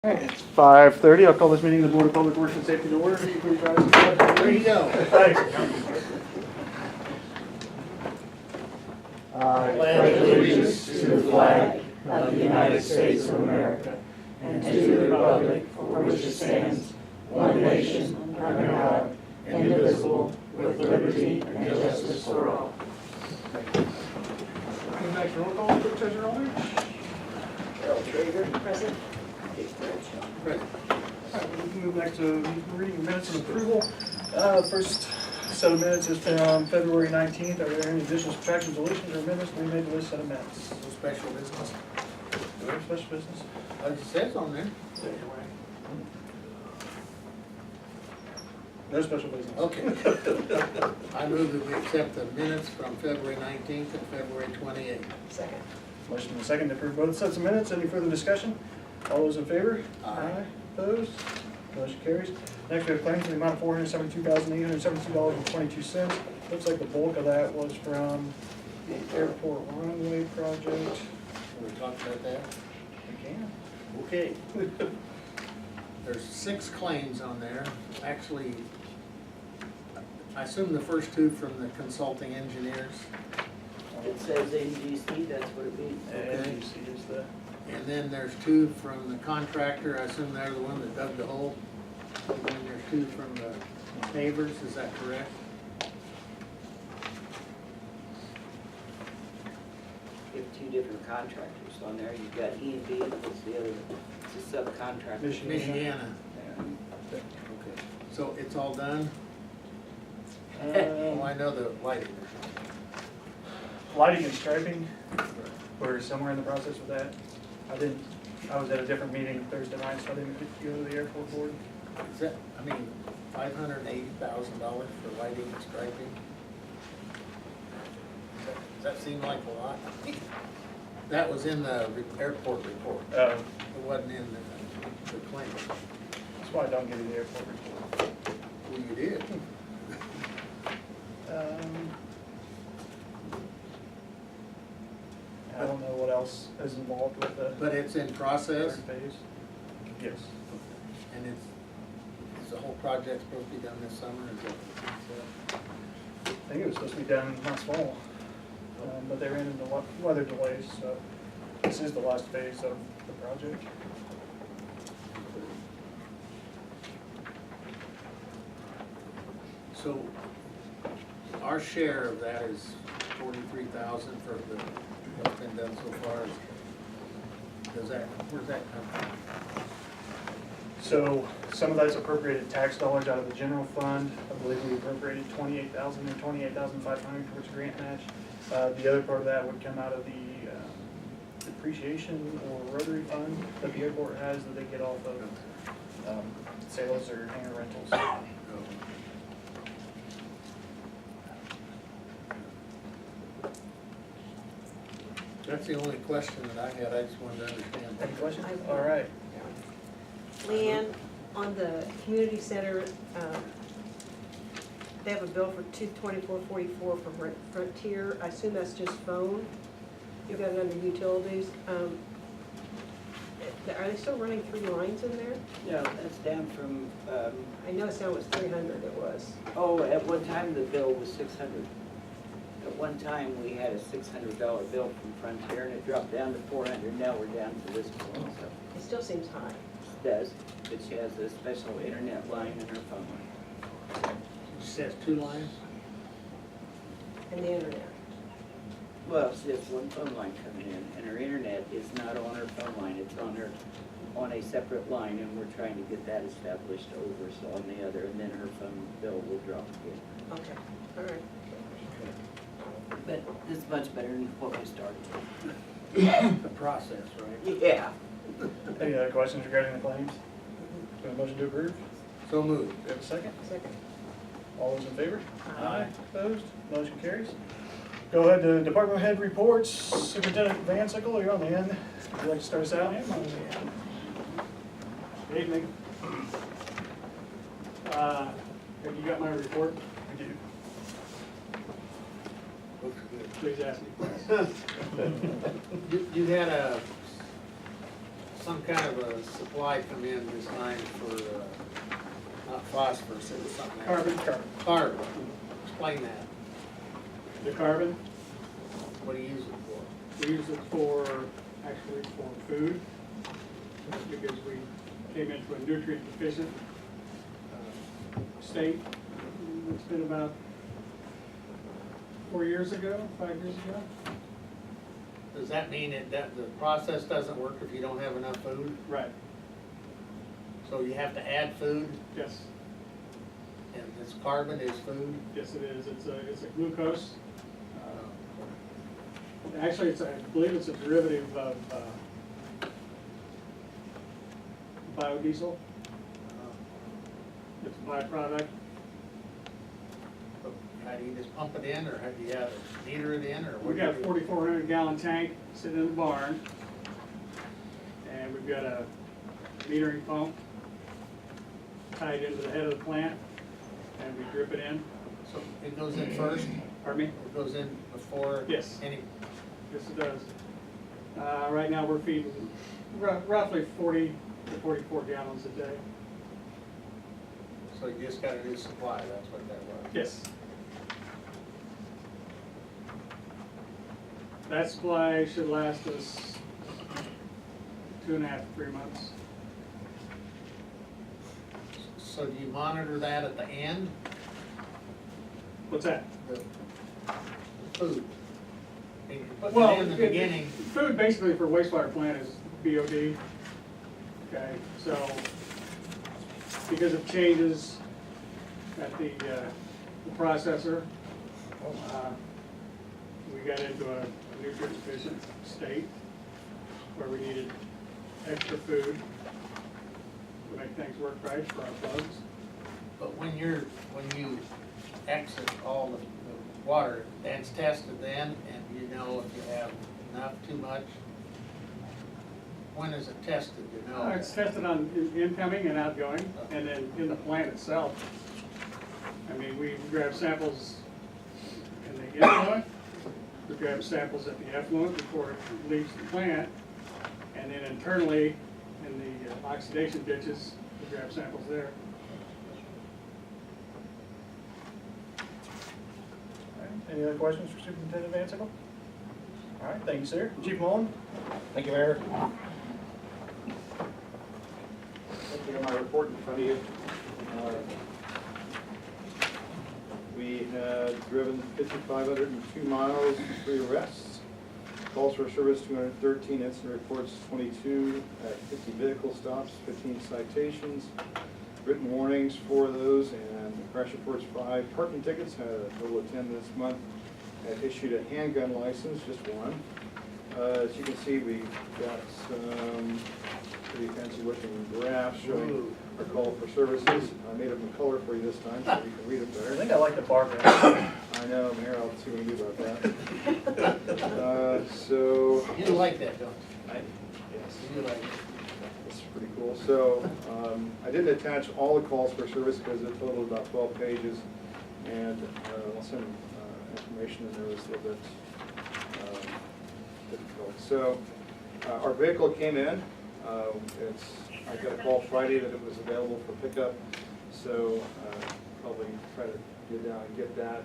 All right, it's 5:30. I'll call this meeting of the Board of Public Works and Safety to order. Please rise and pledge. There you go. Thanks. I pledge allegiance to the flag of the United States of America and to the republic for which it stands, one nation, under God, indivisible, with liberty and justice for all. Coming back to roll call, clerk treasurer Aldrich. Earl Trader, present. Right. All right, we can move back to reading the minutes and approval. First set of minutes is from February 19th. Are there any additional subtractions, deletions, or amendments to be made to this set of minutes? No special business. No special business? As it says on there. No special business. Okay. I move that we accept the minutes from February 19th and February 28th. Second. Motion and second to approve both sets of minutes. Any further discussion? All those in favor? Aye. Opposed? Motion carries. Next, we have claims in the amount of $472,872.22. Looks like the bulk of that was from the airport runway project. Can we talk about that? We can. Okay. There's 6 claims on there. Actually, I assume the first 2 from the consulting engineers. It says NGC, that's what it means. Okay. And you see is the, And then there's 2 from the contractor. I assume they're the one that dug the hole. And then there's 2 from the pavers, is that correct? You have 2 different contractors on there. You've got E&B, and what's the other? It's a subcontractor. Michiana. Yeah. Okay. So it's all done? uh, Oh, I know the lighting. lighting and striping. We're somewhere in the process with that. I was at a different meeting Thursday night, so I didn't get to go to the airport board. Is that, I mean, $580,000 for lighting and striping? Does that seem like a lot? That was in the airport report. It wasn't in the claim. That's why I don't get to the airport report. Well, you did. I don't know what else is involved with the But it's in process, third phase. Yes. and is the whole project supposed to be done this summer? Is it? I think it was supposed to be done last fall, but they ran into weather delays, so this is the last phase of the project. So our share of that is 43,000 for what's been done so far. Where's that come from? So some of that's appropriated tax dollars out of the general fund. I believe we appropriated $28,000 and $28,500 towards a grant match. The other part of that would come out of the depreciation or rotary fund that the airport has that they get off of sales or hangar rentals. That's the only question that I had. I just wanted to understand. Any questions? All right. Leanne, on the community center, they have a bill for $224.44 from Frontier. I assume that's just phone. You've got it under utilities. Are they still running 3 lines in there? No, that's down from, I know it was 300 it was. at one time the bill was 600. At one time, we had a $600 bill from Frontier, and it dropped down to 400. Now we're down to this one, so It still seems high. it does. But she has a special internet line in her phone line. It says 2 lines? And the internet. Well, she has one phone line coming in, and her internet is not on her phone line. It's on a separate line, and we're trying to get that established over, so on the other, and then her phone bill will drop again. Okay, all right. But it's much better than what we started. The process, right? Yeah. Any other questions regarding the claims? Do we have a motion to approve? So moved. Do we have a second? Second. All those in favor? Aye. Opposed? Motion carries. Go ahead to department head reports. Superintendent Van Sickle, you're on the end. Would you like to start us out? Good evening. Have you got my report? I do. Looks good. Please ask me. You had a some kind of a supply come in this time for, not phosphorus, it was something else. Carbon. Carbon. Explain that. The carbon, What do you use it for? we use it for, actually for food, because we came into a nutrient deficient state. It's been about 4 years ago, 5 years ago. Does that mean that the process doesn't work if you don't have enough food? Right. So you have to add food, Yes, and this carbon is food? yes it is. It's a glucose. Actually, I believe it's a derivative of biodiesel. It's a byproduct. How do you just pump it in, or how do you have a meter it in, or what? We've got a do you do? 4,400 gallon tank sitting in the barn. And we've got a metering pump tied into the head of the plant, and we drip it in. So it goes in first, Pardon me? it goes in before? Yes. Any, Yes, it does. Right now, we're feeding roughly 40 to 44 gallons a day. so you just got a new supply, that's what that was? Yes. That supply should last us 2.5 to 3 months. So do you monitor that at the end, What's that? the food? And you put Well, it in the beginning, food basically for wastewater plant is BOD. Okay, so because of changes at the processor, we got into a nutrient deficient state where we needed extra food to make things work right for our bugs. but when you exit all the water, that's tested then, and you know if you have enough, too much? When is it tested, you know? It's tested on incoming and outgoing, and then in the plant itself. I mean, we grab samples in the influent, we grab samples at the effluent before it leaves the plant, and then internally in the oxidation ditches, we grab samples there. Any other questions for Superintendent Van Sickle? All right, thank you, sir. Chief Mullen? Thank you, Mayor. Looking at my report in front of you. We had driven 5,502 miles, 3 arrests, calls for service 213, incident reports 22, 50 vehicle stops, 15 citations, written warnings, 4 of those, and crash reports 5. Parking tickets, had a total of 10 this month. Had issued a handgun license, just 1. As you can see, we've got some pretty fancy looking graphs showing our call for services. I made them in color for you this time so you can read them better. I think I like the bar graph. I know, Mayor, I'll see what we can do about that. So. You like that, don't you? Yes. You like it. That's pretty cool. So, I didn't attach all the calls for service because it totaled about 12 pages. And I'll send information in there that's a little bit difficult. So, our vehicle came in. I got a call Friday that it was available for pickup. So, probably try to get down and get that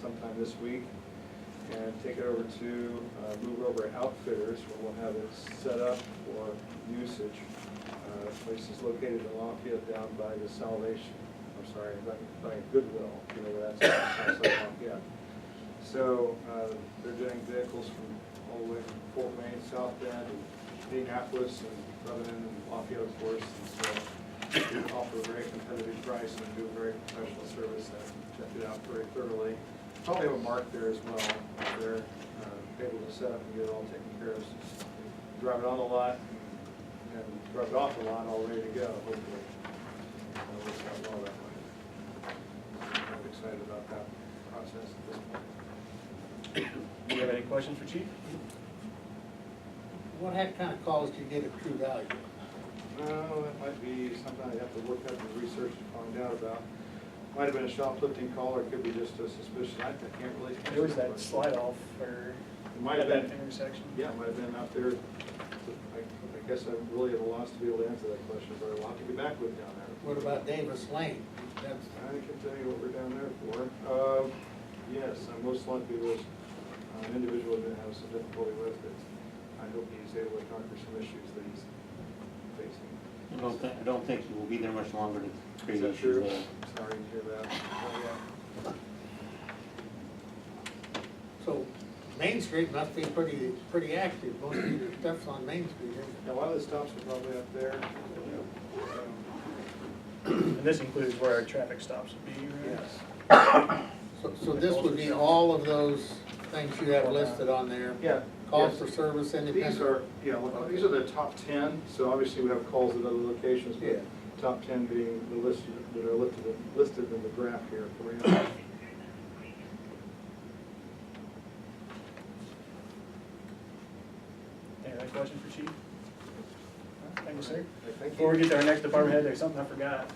sometime this week. And take it over to Move Over Outfitters, where we'll have it set up for usage. The place is located in Lafayette down by the Salvation, I'm sorry, by Goodwill, you know where that's at, outside Lafayette. So they're doing vehicles from all the way from Fort Wayne, South Bend, and Indianapolis, and Lebanon, and Lafayette, of course. And so we offer a very competitive price and do a very professional service that checked it out very thoroughly. Probably have a mark there as well. They're able to set up and get it all taken care of. So drive it on the lot and drive it off the lot all ready to go, hopefully. It works out well that way. So I'm excited about that process at this point. Do you have any questions for Chief? What kind of calls do you get at True Value? That might be something I'd have to look up and research to find out about. Might have been a shoplifting call, or it could be just a suspicion. I can't really. There was that slide off or It might have at been. that intersection. Yeah, it might have been out there. I guess I'm really at a loss to be able to answer that question, but I'll have to get back with down there. What about Davis Lane? That's, I can tell you what we're down there for. Yes, most likely was an individual that has some difficulty with it. I hope he's able to conquer some issues that he's facing. I don't think he will be there much longer to Is create that issues true? there. Sorry to hear that. Oh, so Main Street must be pretty active. Most of your stuff's on Main Street, isn't yeah. Now, a lot of the stops are probably up there. And this includes where our traffic stops would be, right? Yes. it? So this would be all of those things you have listed on there? Yeah. Calls yes. for service, independent? These are, yeah, look, these are the top 10, so obviously we have calls at other locations, Yeah. but top 10 being the list that are listed in the graph here for you. Any other questions for Chief? Thank you, sir. Thank Before we you. get to our next department head, there's something I forgot.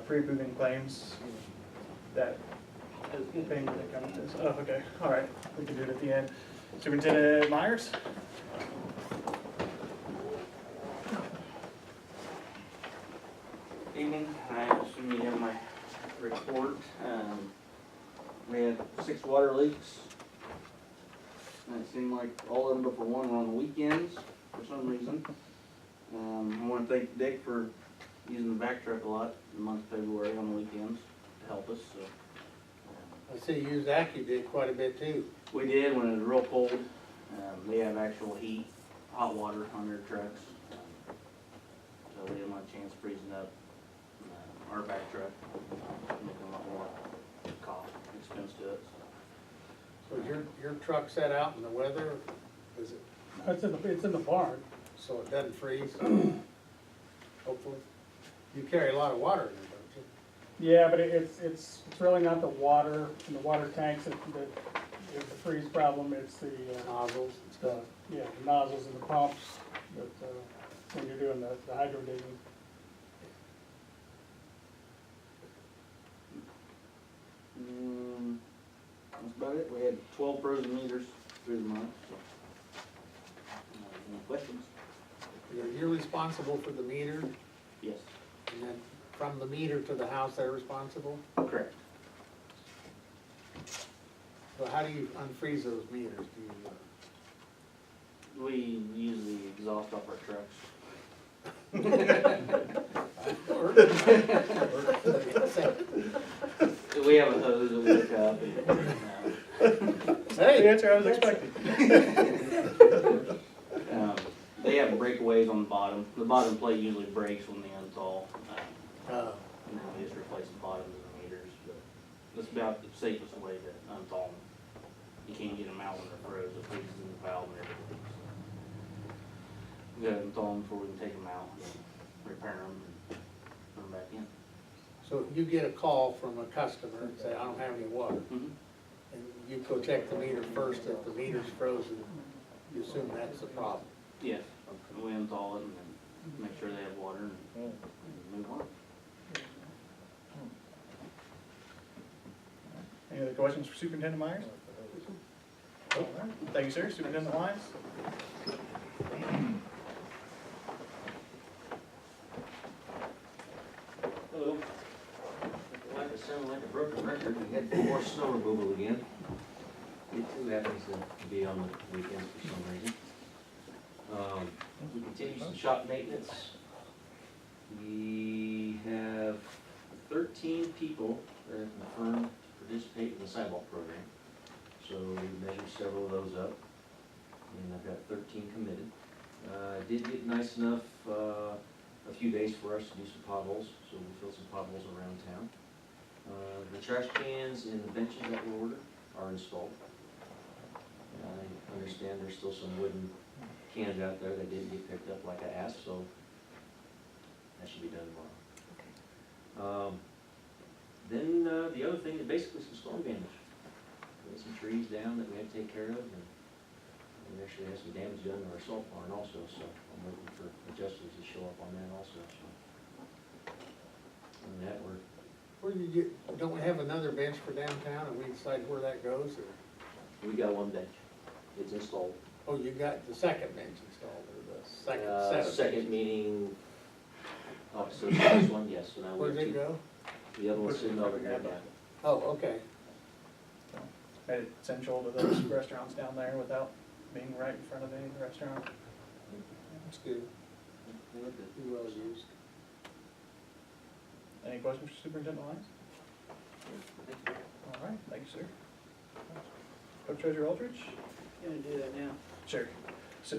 Pre-approving claims that thing that comes to this. Oh, okay, all right, we can do it at the end. Superintendent Myers? Evening, I assume you have my report. We had 6 water leaks. And it seemed like all of them but for one were on the weekends for some reason. I want to thank Dick for using the back truck a lot in the month of February on the weekends to help us, so. I see you used AccuDig quite a bit too. We did when it was real cold. They have actual heat, hot water on their trucks. So we didn't want a chance of freezing up our back truck, making a lot more cost, expense to it. So is your truck set out in the weather? Is it, It's in the barn. so it doesn't freeze? Hopefully. You carry a lot of water in there, don't you? Yeah, but it's really not the water in the water tanks that is the freeze problem. It's the Nozzles and stuff. the nozzles and the pumps that when you're doing the hydro digging. That's about it. We had 12 frozen meters through the month, so. Any questions? You're responsible for the meter, Yes. and then from the meter to the house, they're responsible? Correct. So how do you unfreeze those meters? Do you, We use the exhaust off our trucks. We have a hose that we hook up and, Hey, the answer I was expecting. they have breakaways on the bottom. The bottom plate usually breaks when they unthaw. And then we just replace the bottoms of the meters, but that's about the safest way to unthaw them. You can't get them out when they're frozen, it freezes in the valve and everything. We gotta unthaw them before we can take them out, and repair them, and put them back in. So you get a call from a customer and say, I don't have any water, Mhm. and you go check the meter first, if the meter's frozen, you assume that's the problem. Yes, and we unthaw it and then make sure they have water and move on. Any other questions for Superintendent Myers? All right. Thank you, sir. Superintendent Lyons? Hello. Like to sound like a broken record, we had more snow removal again. It too happens to be on the weekends for some reason. We continue some shop maintenance. We have 13 people that have confirmed to participate in the sidewalk program. So we measured several of those up, and I've got 13 committed. Did get nice enough, a few days for us to do some potholes, so we filled some potholes around town. The trash cans and the benches that were ordered are installed. I understand there's still some wooden cans out there that didn't get picked up like I asked, so that should be done tomorrow. Then the other thing is basically some storm damage. We had some trees down that we had to take care of, and we actually had some damage done to our salt barn also, so I'm waiting for adjusters to show up on that also, so. And that we're, Where do you get, don't we have another bench for downtown, and we decide where that goes, or? we got one bench, it's installed. Oh, you got the second bench installed, or the? Second meeting, oh, so the first one, yes, so now we're Where'd it go? the other one's sitting over here now. Oh, okay. Made it central to those restaurants down there without being right in front of any restaurant. That's good. Be well used. Any questions for Superintendent Lyons? All right, thank you, sir. Clerk Treasurer Aldridge? Gonna do that now. Sure. So,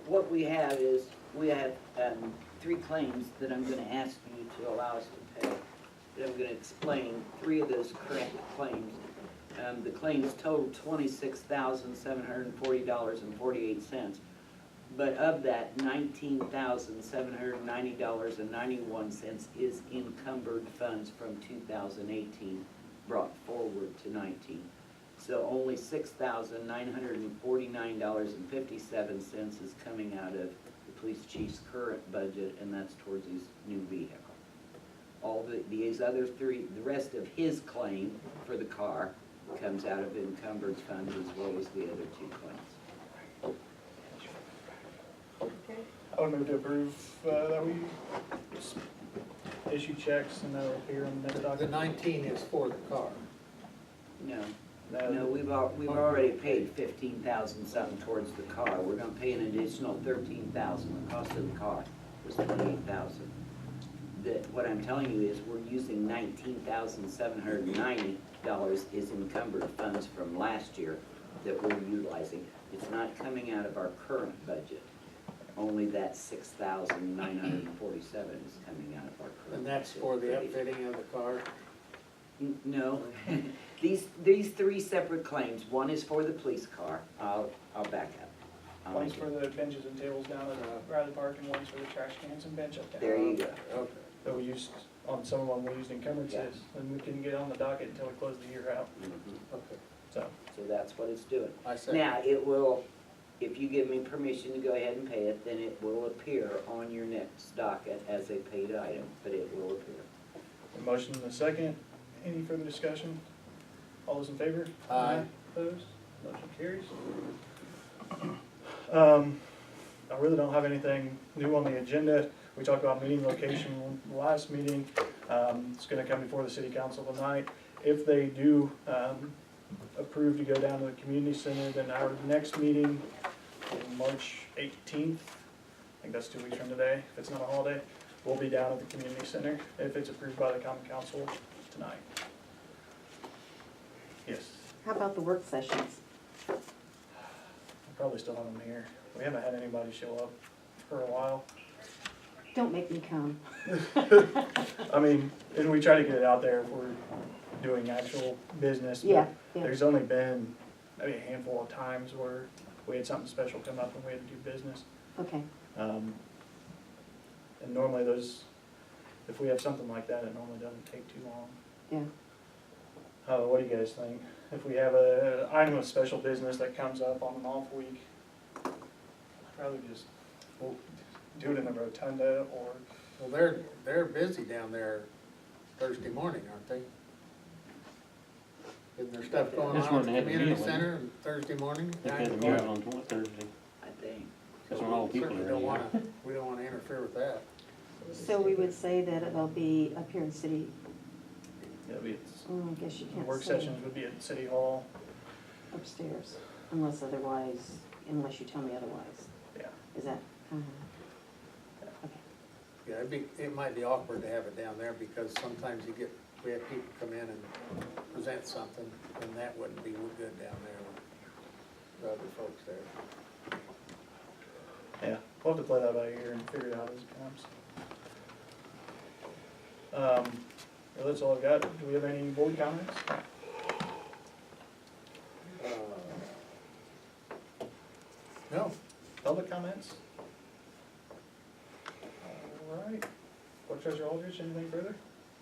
What we have is, we have 3 claims that I'm gonna ask you to allow us to pay. That I'm gonna explain 3 of those correct claims. The claims total $26,740.48. But of that, $19,790.91 is encumbered funds from 2018 brought forward to 19. So only $6,949.57 is coming out of the police chief's current budget, and that's towards his new vehicle. All these other 3, the rest of his claim for the car comes out of encumbered funds as well as the other 2 claims. Okay. I would move to approve that we issue checks and that'll appear on the next The document. 19 is for the car. No, no, we've already paid 15,000 something towards the car. We're gonna pay an additional 13,000. The cost of the car was 28,000. What I'm telling you is we're using $19,790 is encumbered funds from last year that we're utilizing. It's not coming out of our current budget. Only that 6,947 is coming out of our current. And that's for the upfitting of the car? No, these 3 separate claims. One is for the police car. I'll back up. One's for the benches and tables down at Riley Park and one's for the trash cans and bench up there. There you go. Okay. That we used, on some of them, we used encumbrances, and we couldn't get on the docket until we closed the year out, Mhm. Okay. so. So that's what it's doing. I said. Now, it will, if you give me permission to go ahead and pay it, then it will appear on your next docket as a paid item, but it will appear. A motion and a second. Any further discussion? All those in favor? Aye. Opposed? Motion carries. I really don't have anything new on the agenda. We talked about meeting location last meeting. It's gonna come before the city council tonight. If they do, approve to go down to the community center, then our next meeting, on March 18th, I think that's 2 weeks from today, if it's not a holiday, we'll be down at the community center, if it's approved by the common council tonight. Yes, How about the work sessions? I probably still have them here. We haven't had anybody show up for a while. Don't make me come. I mean, and we try to get it out there if we're doing actual business. but Yeah, yeah. There's only been maybe a handful of times where we had something special come up and we had to do business. Okay. And normally those, if we have something like that, it normally doesn't take too long. Yeah. What do you guys think? If we have a item of special business that comes up on an off week, I'd rather just do it in the rotunda or, Well, they're busy down there Thursday morning, aren't they? Isn't there stuff going That's on when at the they had the community meeting, center on Thursday morning? They had 9 the o'clock? meeting on Thursday. I think. That's when all the people Certainly are don't there. wanna, we don't wanna interfere with that. So we would say that it'll be up here in city, I guess you can't work say sessions would be at City Hall. upstairs, unless you tell me otherwise. Yeah. Is that, okay. Yeah, it might be awkward to have it down there because sometimes we have people come in and present something, and that wouldn't be good down there with the other folks there. Yeah, we'll have to play that by ear and figure it out as it comes. Well, that's all I've got. Do we have any board comments? No, Public comments? All right. Clerk Treasurer Aldridge, anything further?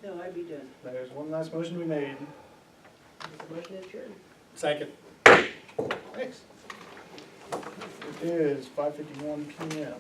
No, I'd be done. There's one last motion we made. Motion adjourned. second. Thanks. It is 5:51 PM.